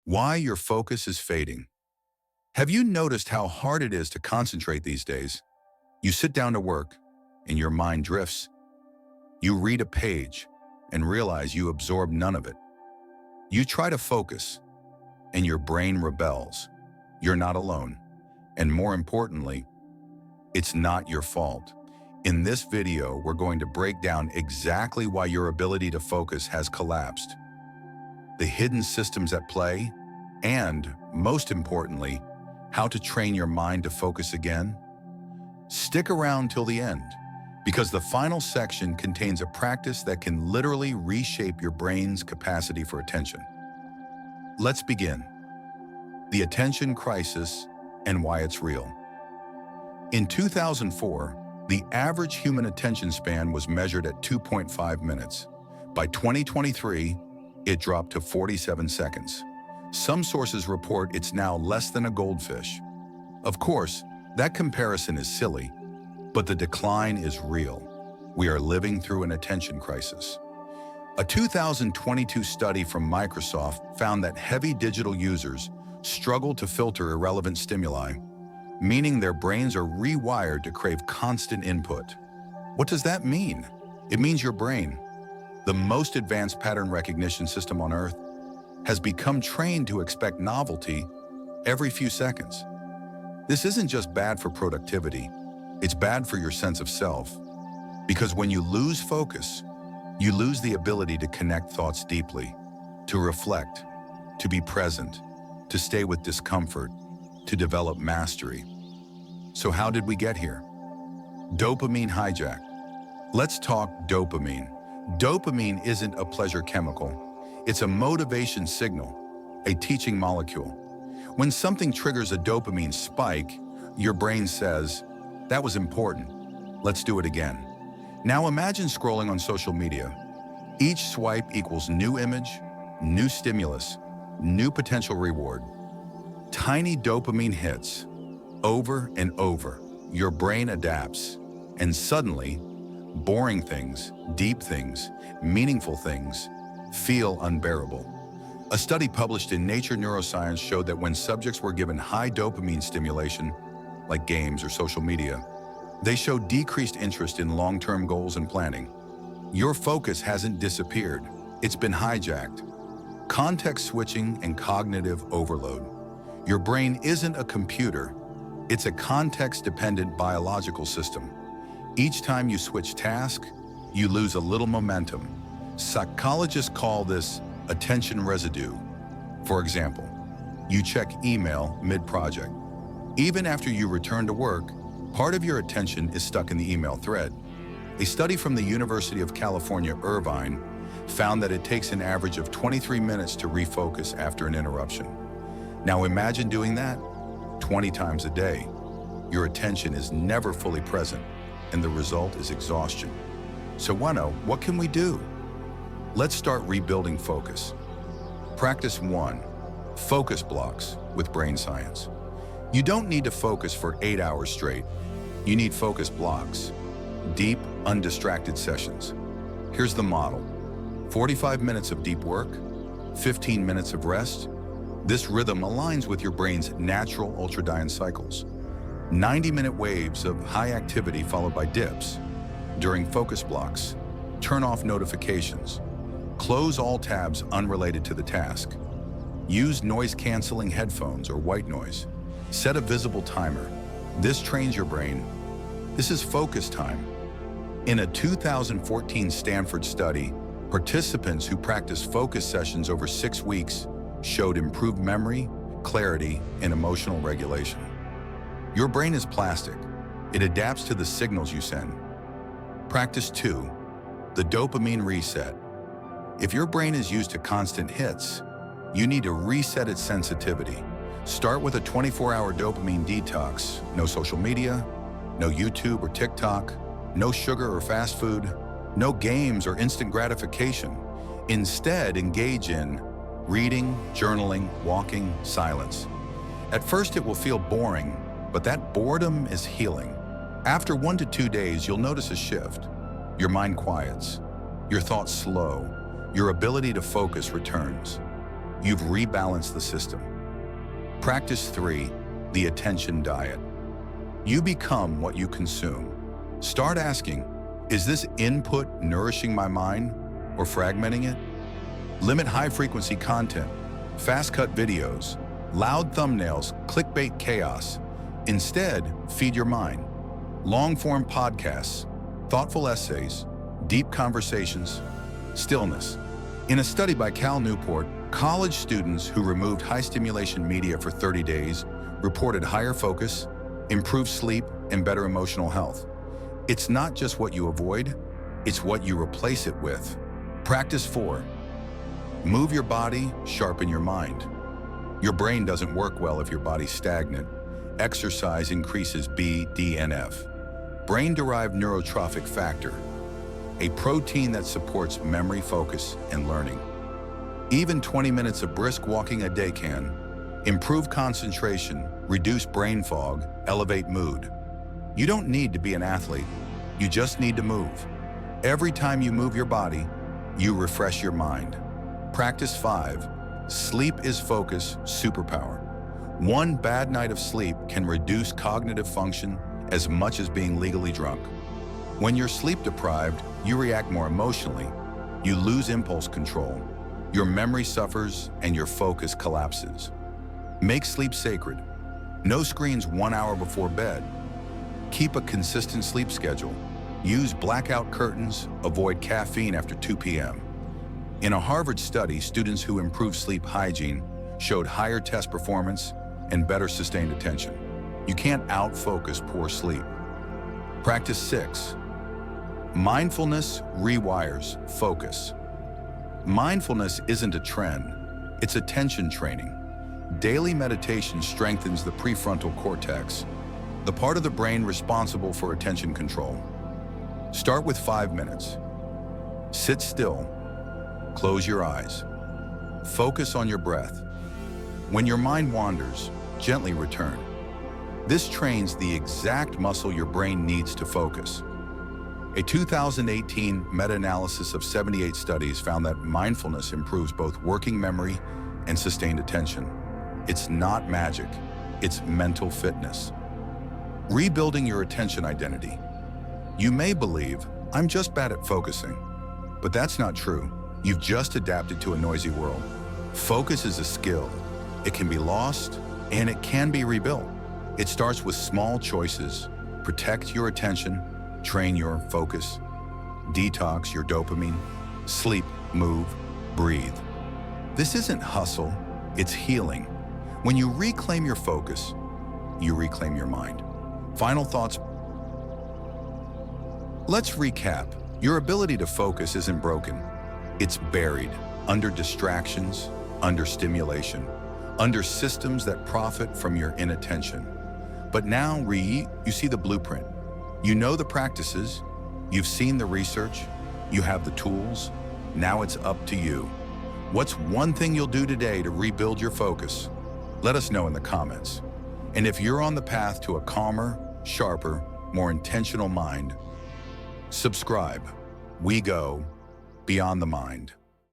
Why your focus is fading. Have you noticed how hard it is to concentrate these days? You sit down to work and your mind drifts. You read a page and realize you absorb none of it. You try to focus and your brain rebels. You're not alone. And more importantly, it's not your fault. In this video, we're going to break down exactly why your ability to focus has collapsed, the hidden systems at play, and, most importantly, how to train your mind to focus again. Stick around till the end, because the final section contains a practice that can literally reshape your brain's capacity for attention. Let's begin. The attention crisis and why it's real. In 2004, the average human attention span was measured at 2.5 minutes. By 2023, it dropped to 47 seconds. Some sources report it's now less than a goldfish. Of course, that comparison is silly, but the decline is real. We are living through an attention crisis. A 2022 study from Microsoft found that heavy digital users struggle to filter irrelevant stimuli, meaning their brains are rewired to crave constant input. What does that mean? It means your brain, the most advanced pattern recognition system on Earth, has become trained to expect novelty every few seconds. This isn't just bad for productivity, it's bad for your sense of self. Because when you lose focus, you lose the ability to connect thoughts deeply, to reflect, to be present, to stay with discomfort, to develop mastery. So how did we get here? Dopamine hijack. Let's talk dopamine. Dopamine isn't a pleasure chemical. It's a motivation signal, a teaching molecule. When something triggers a dopamine spike, your brain says, "That was important. Let's do it again." Now imagine scrolling on social media. Each swipe equals new image, new stimulus, new potential reward. Tiny dopamine hits. Over and over, your brain adapts, and suddenly, boring things, deep things, meaningful things feel unbearable. A study published in Nature Neuroscience showed that when subjects were given high dopamine stimulation, like games or social media, they showed decreased interest in long-term goals and planning. Your focus hasn't disappeared, it's been hijacked. Context switching and cognitive overload. Your brain isn't a computer, it's a context-dependent biological system. Each time you switch task, you lose a little momentum. Psychologists call this attention residue. For example, you check email mid-project. Even after you return to work, part of your attention is stuck in the email thread. A study from the University of California, Irvine, found that it takes an average of 23 minutes to refocus after an interruption. Now imagine doing that 20 times a day. Your attention is never fully present, and the result is exhaustion. So what can we do? Let's start rebuilding focus. Practice 1, focus blocks with brain science. You don't need to focus for 8 hours straight. You need focus blocks, deep, undistracted sessions. Here's the model. 45 minutes of deep work, 15 minutes of rest. This rhythm aligns with your brain's natural ultradian cycles. 90-minute waves of high activity followed by dips. During focus blocks, turn off notifications. Close all tabs unrelated to the task. Use noise-canceling headphones or white noise. Set a visible timer. This trains your brain. This is focus time. In a 2014 Stanford study, participants who practiced focus sessions over 6 weeks showed improved memory, clarity, and emotional regulation. Your brain is plastic. It adapts to the signals you send. Practice 2, the dopamine reset. If your brain is used to constant hits, you need to reset its sensitivity. Start with a 24-hour dopamine detox. No social media, no YouTube or TikTok, no sugar or fast food, no games or instant gratification. Instead, engage in reading, journaling, walking, silence. At first, it will feel boring, but that boredom is healing. After 1 to 2 days, you'll notice a shift. Your mind quiets, your thoughts slow, your ability to focus returns. you've rebalanced the system. Practice 3, the attention diet. You become what you consume. Start asking, is this input nourishing my mind or fragmenting it? Limit high-frequency content, fast-cut videos, loud thumbnails, clickbait chaos. Instead, feed your mind. Long-form podcasts, thoughtful essays, deep conversations, stillness. In a study by Cal Newport, college students who removed high-stimulation media for 30 days reported higher focus, improved sleep, and better emotional health. It's not just what you avoid, it's what you replace it with. Practice 4. Move your body, sharpen your mind. Your brain doesn't work well if your body's stagnant. Exercise increases BDNF, brain-derived neurotrophic factor, a protein that supports memory, focus, and learning. Even 20 minutes of brisk walking a day can improve concentration, reduce brain fog, elevate mood. You don't need to be an athlete, you just need to move. Every time you move your body, you refresh your mind. Practice 5. Sleep is focus superpower. One bad night of sleep can reduce cognitive function as much as being legally drunk. When you're sleep deprived, you react more emotionally, you lose impulse control, your memory suffers, and your focus collapses. Make sleep sacred. No screens 1 hour before bed. Keep a consistent sleep schedule. Use blackout curtains, avoid caffeine after 2 p.m. In a Harvard study, students who improved sleep hygiene showed higher test performance and better sustained attention. You can't out-focus poor sleep. Practice 6. Mindfulness rewires focus. Mindfulness isn't a trend, it's attention training. Daily meditation strengthens the prefrontal cortex, the part of the brain responsible for attention control. Start with 5 minutes. Sit still. Close your eyes. Focus on your breath. When your mind wanders, gently return. This trains the exact muscle your brain needs to focus. A 2018 meta-analysis of 78 studies found that mindfulness improves both working memory and sustained attention. It's not magic, it's mental fitness. Rebuilding your attention identity. You may believe, I'm just bad at focusing, but that's not true. You've just adapted to a noisy world. Focus is a skill. It can be lost, and it can be rebuilt. It starts with small choices. Protect your attention, train your focus, detox your dopamine, sleep, move, breathe. This isn't hustle, it's healing. When you reclaim your focus, you reclaim your mind. Final thoughts. Let's recap. Your ability to focus isn't broken. It's buried under distractions, under stimulation, under systems that profit from your inattention. But now you see the blueprint. You know the practices, you've seen the research, you have the tools. Now it's up to you. What's one thing you'll do today to rebuild your focus? Let us know in the comments. And if you're on the path to a calmer, sharper, more intentional mind, subscribe. We go beyond the mind.